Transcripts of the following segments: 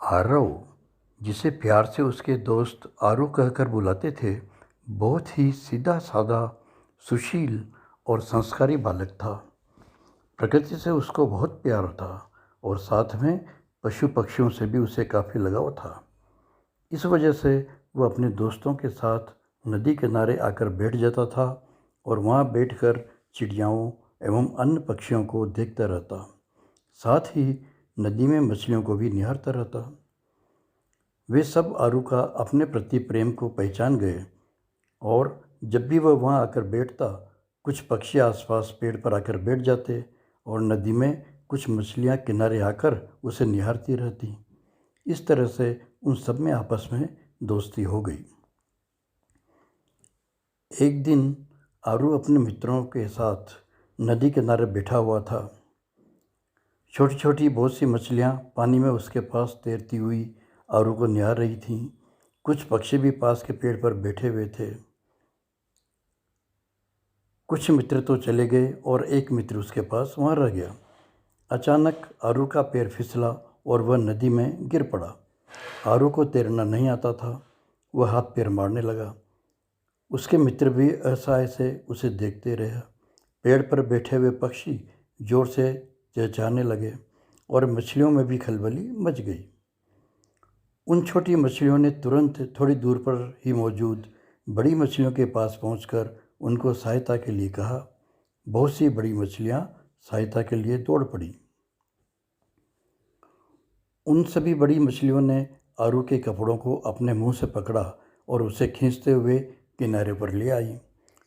आरव, जिसे प्यार से उसके दोस्त आरू कहकर बुलाते थे, बहुत ही सीधा-साधा, सुशील और संस्कारी बालक था। प्रकृति से उसको बहुत प्यार था और साथ में पशु-पक्षियों से भी उसे काफ़ी लगाव था। इस वजह से वह अपने दोस्तों के साथ नदी किनारे आकर बैठ जाता था और वहाँ बैठकर चिड़ियाओं एवं अन्य पक्षियों को देखता रहता। साथ ही नदी में मछलियों को भी निहारता रहता। वे सब आरू का अपने प्रति प्रेम को पहचान गए और जब भी वह वहाँ आकर बैठता, कुछ पक्षी आसपास पेड़ पर आकर बैठ जाते और नदी में कुछ मछलियाँ किनारे आकर उसे निहारती रहती। इस तरह से उन सब में आपस में दोस्ती हो गई। एक दिन आरू अपने मित्रों के साथ नदी किनारे बैठा हुआ था। छोटी छोटी बहुत सी मछलियाँ पानी में उसके पास तैरती हुई आरू को निहार रही थीं। कुछ पक्षी भी पास के पेड़ पर बैठे हुए थे। कुछ मित्र तो चले गए और एक मित्र उसके पास वहाँ रह गया। अचानक आरू का पैर फिसला और वह नदी में गिर पड़ा। आरू को तैरना नहीं आता था। वह हाथ पैर मारने लगा। उसके मित्र भी असहाय से उसे देखते रहे। पेड़ पर बैठे हुए पक्षी जोर से चहचहाने लगे और मछलियों में भी खलबली मच गई। उन छोटी मछलियों ने तुरंत थोड़ी दूर पर ही मौजूद बड़ी मछलियों के पास पहुंचकर उनको सहायता के लिए कहा। बहुत सी बड़ी मछलियां सहायता के लिए दौड़ पड़ी। उन सभी बड़ी मछलियों ने आरू के कपड़ों को अपने मुंह से पकड़ा और उसे खींचते हुए किनारे पर ले आई,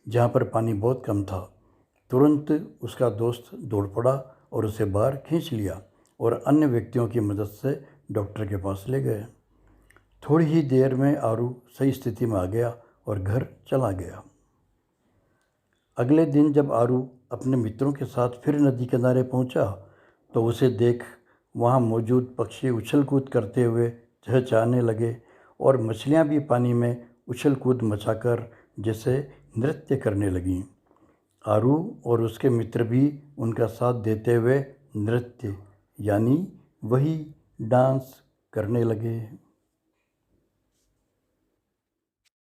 जहाँ पर पानी बहुत कम था। तुरंत उसका दोस्त दौड़ पड़ा और उसे बाहर खींच लिया और अन्य व्यक्तियों की मदद से डॉक्टर के पास ले गए। थोड़ी ही देर में आरू सही स्थिति में आ गया और घर चला गया। अगले दिन जब आरू अपने मित्रों के साथ फिर नदी किनारे पहुंचा, तो उसे देख वहां मौजूद पक्षी उछल कूद करते हुए चहचहाने लगे और मछलियां भी पानी में उछल कूद मचाकर जैसे नृत्य करने लगीं। आरू और उसके मित्र भी उनका साथ देते हुए नृत्य यानी वही डांस करने लगे।